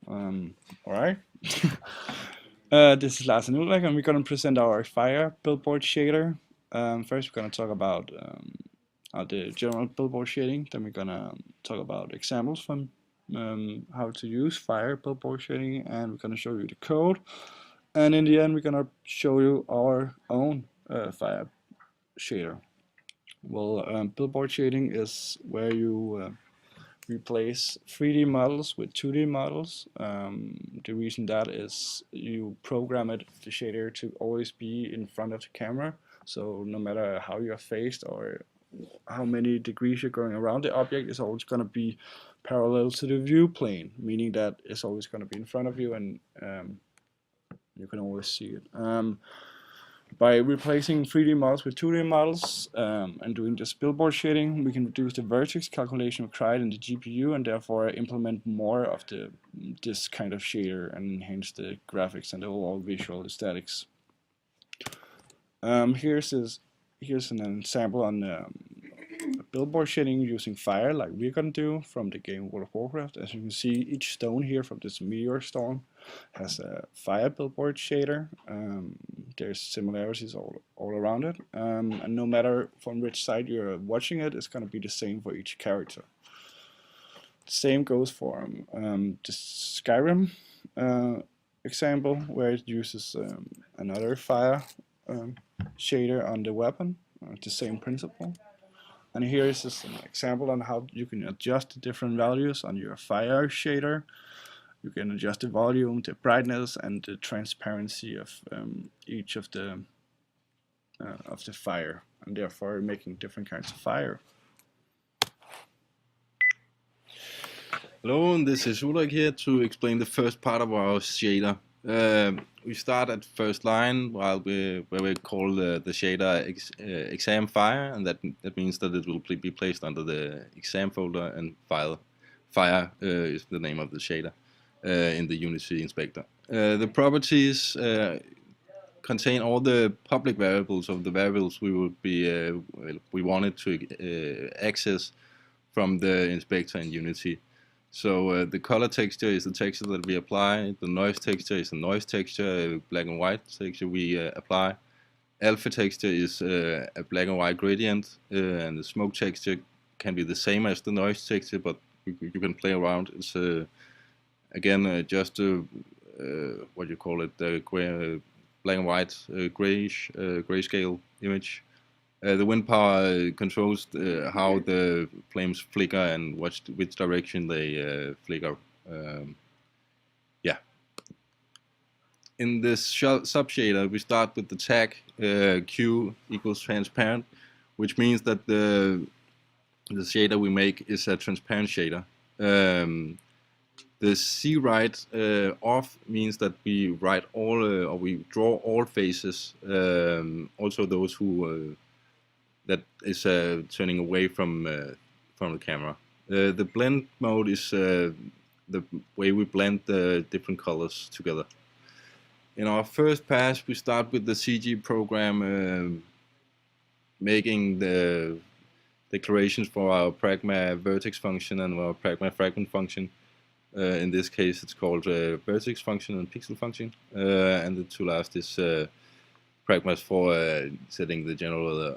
All right. This is Lars and Ulrik, and we're going to present our Fire billboard shader. First, we're going to talk about the general billboard shading. Then we're going to talk about examples from how to use Fire billboard shading, and we're going to show you the code. And in the end, we're going to show you our own Fire shader. Well, billboard shading is where you replace 3D models with 2D models. The reason that is you program it, the shader, to always be in front of the camera. So no matter how you're faced or how many degrees you're going around the object, it's always going to be parallel to the view plane, meaning that it's always going to be in front of you and you can always see it. By replacing 3D models with 2D models and doing this billboard shading, we can reduce the vertex calculation required in the GPU and therefore implement more of this kind of shader and enhance the graphics and the overall visual aesthetics. Here's an example on billboard shading using fire, like we're gonna do from the game World of Warcraft. As you can see, each stone here from this meteor storm has a fire billboard shader. There's similarities all around it, and no matter from which side you're watching it, it's gonna be the same for each character. The same goes for the Skyrim example, where it uses another fire shader on the weapon. The same principle. And here is just an example on how you can adjust the different values on your fire shader. You can adjust the volume, the brightness, and the transparency of each of the fire, and therefore making different kinds of fire. Hello, and this is Ulrik here to explain the first part of our shader. We start at first line where we call the shader exam fire, and that means that it will be placed under the exam folder, and fire is the name of the shader in the Unity inspector. The properties contain all the public variables of the variables we will be we wanted to access from the inspector in Unity. So the color texture is the texture that we apply, the noise texture is the noise texture, black and white texture we apply. Alpha texture is a black and white gradient, and the smoke texture can be the same as the noise texture, but you can play around. It's again just what you call it, the black and white grayscale image. The wind power controls how the flames flicker and which direction they flicker. Yeah. In this subshader, we start with the tag Q equals transparent, which means that the shader we make is a transparent shader. The C write off means that we write all or we draw all faces, also those who that is turning away from the camera. The blend mode is the way we blend the different colors together. In our first pass, we start with the CG program making the declarations for our pragma vertex function and our pragma fragment function. In this case, it's called vertex function and pixel function, and the two last is pragmas for setting the general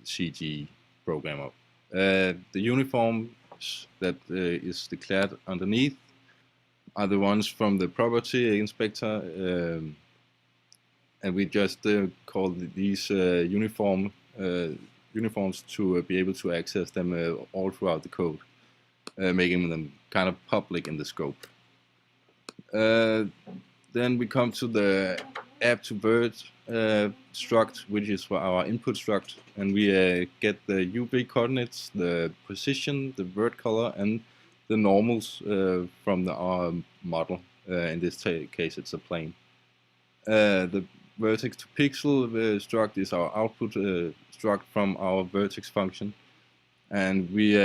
CG program up. The uniforms that is declared underneath are the ones from the property inspector, and we just call these uniforms to be able to access them all throughout the code, making them kind of public in the scope. Then we come to the app to vert struct, which is for our input struct, and we get the UV coordinates, the position, the vert color, and the normals from our model. In this case, it's a plane. The vertex to pixel struct is our output struct from our vertex function, and we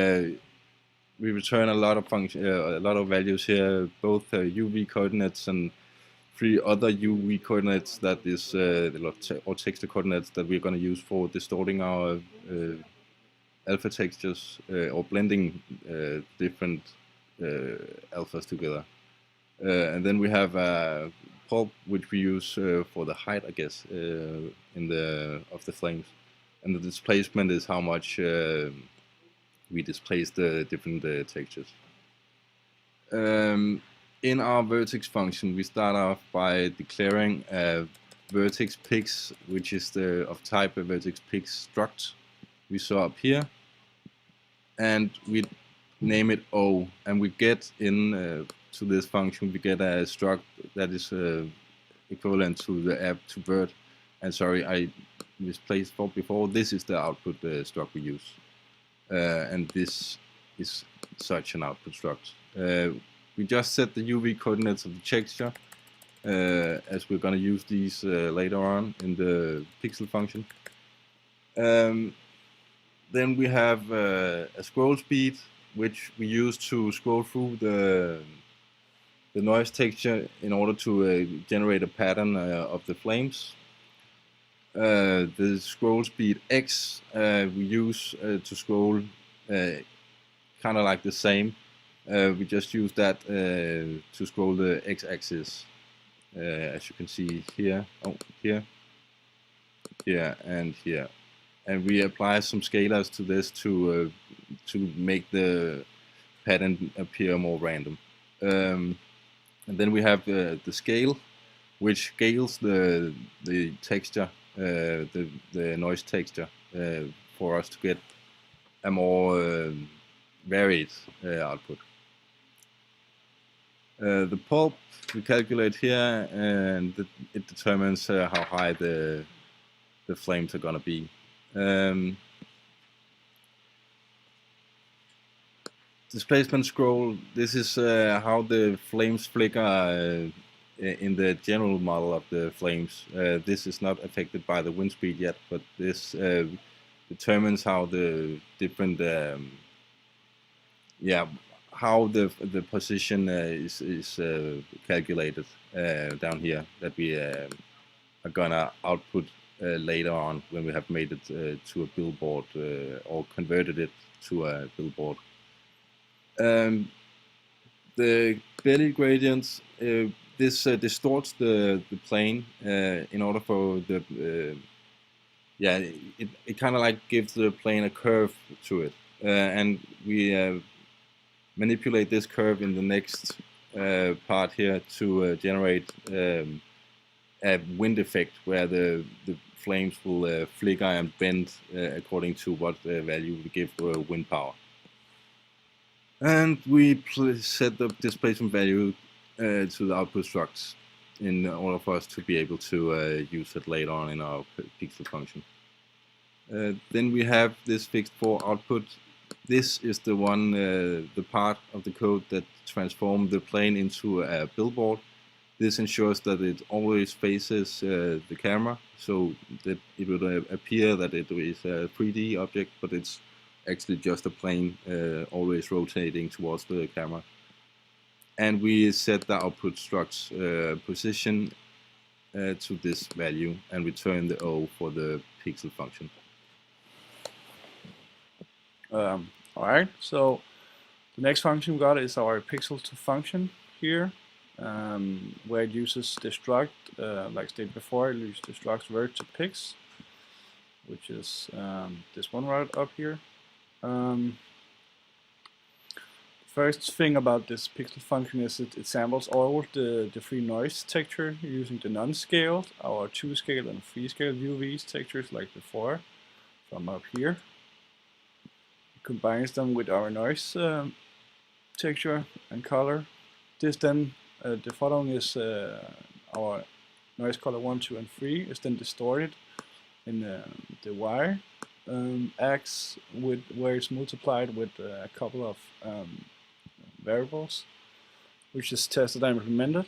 return a lot of values here, both UV coordinates and 3 other UV coordinates, that is or texture coordinates that we're going to use for distorting our alpha textures or blending different alphas together. And then we have pulp, which we use for the height, I guess, in the of the flames. And the displacement is how much we displace the different textures. In our vertex function, we start off by declaring a vertex pix, which is the of type a vertex pix struct we saw up here, and we name it O, and we get in to this function we get a struct that is equivalent to the app to vert. And sorry, I misplaced for before. This is the output struct we use, and this is such an output struct. We just set the UV coordinates of the texture, as we're going to use these later on in the pixel function. Then we have a scroll speed, which we use to scroll through the noise texture in order to generate a pattern of the flames. The scroll speed X we use to scroll kind of like the same. We just use that to scroll the x-axis, as you can see here, here, and here. And we apply some scalars to this to make the pattern appear more random. And then we have the scale, which scales the texture, the noise texture, for us to get a more varied output. The pulp we calculate here, and it determines how high the flames are going to be. Displacement scroll, this is how the flames flicker in the general model of the flames. This is not affected by the wind speed yet, but this determines how the different how the position is calculated down here, that we are gonna output later on when we have made it to a billboard or converted it to a billboard. The belly gradients, this distorts the plane in order for the it kind of like gives the plane a curve to it, and we manipulate this curve in the next part here to generate a wind effect where the flames will flicker and bend according to what value we give wind power. And we set the displacement value to the output structs in order for us to be able to use it later on in our pixel function. Then we have this fixed for output. This is the one, the part of the code that transforms the plane into a billboard. This ensures that it always faces the camera, so that it would appear that it is a 3D object, but it's actually just a plane always rotating towards the camera. And we set the output struct's position to this value and return the O for the pixel function. Alright, so the next function we got is our pixel to function here, where it uses the struct, like stated before, it uses the struct vert to pix, which is this one right up here. First thing about this pixel function is it samples all the free noise texture using the non-scaled, our 2-scale and 3-scale UVs textures like before, from up here. It combines them with our noise texture and color. This then, the following is our noise color 1, 2, and 3 is then distorted in the Y X where it's multiplied with a couple of variables, which is tested and implemented.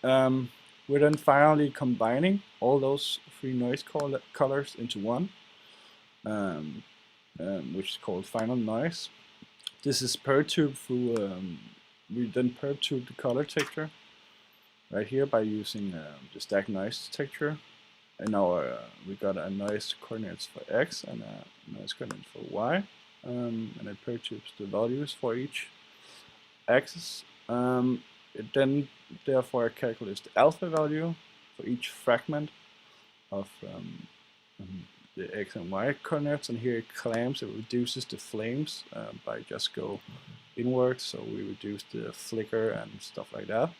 We're then finally combining all those 3 noise colors into one, which is called final noise. This is perturbed through, we then perturb the color texture right here by using the stack noise texture. And now we got a noise coordinates for X and a noise coordinates for Y, and it perturbs the values for each axis. It then therefore I calculate the alpha value for each fragment of the X and Y coordinates, and here it claims it reduces the flames by just go inward, so we reduce the flicker and stuff like that.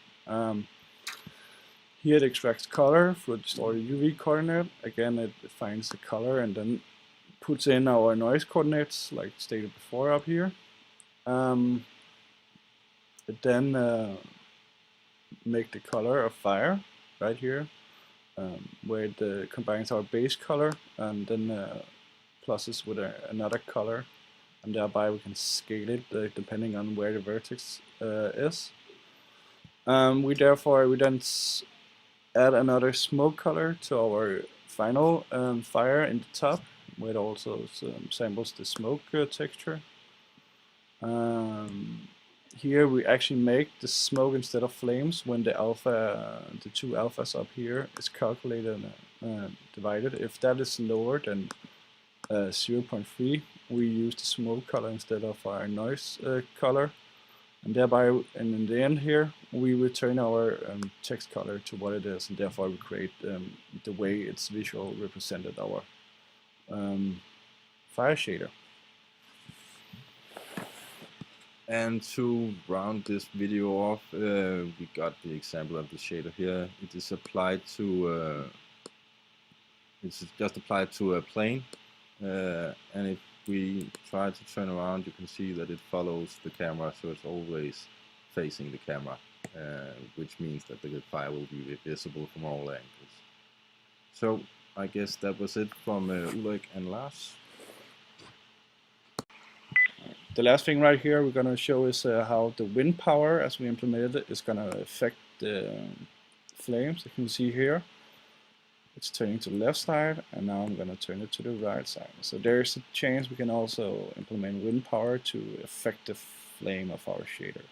Here it extracts color through the stored UV coordinate. Again, it finds the color and then puts in our noise coordinates, like stated before up here. It then make the color of fire right here, where it combines our base color and then pluses with another color, and thereby we can scale it depending on where the vertex is. We then add another smoke color to our final fire in the top, where it also samples the smoke texture. Here we actually make the smoke instead of flames when the alpha, the two alphas up here is calculated and divided. If that is lower than 0.3, we use the smoke color instead of our noise color, and thereby, and in the end here, we return our text color to what it is, and therefore we create the way it's visual represented our fire shader. And to round this video off, we got the example of the shader here. It is applied to, it's just applied to a plane, and if we try to turn around, you can see that it follows the camera, so it's always facing the camera, which means that the fire will be visible from all angles. So I guess that was it from Ulrik and Lars. The last thing right here we're going to show is how the wind power, as we implemented it, is going to affect the flames. You can see here it's turning to the left side, and now I'm going to turn it to the right side. So there's a chance we can also implement wind power to affect the flame of our shader.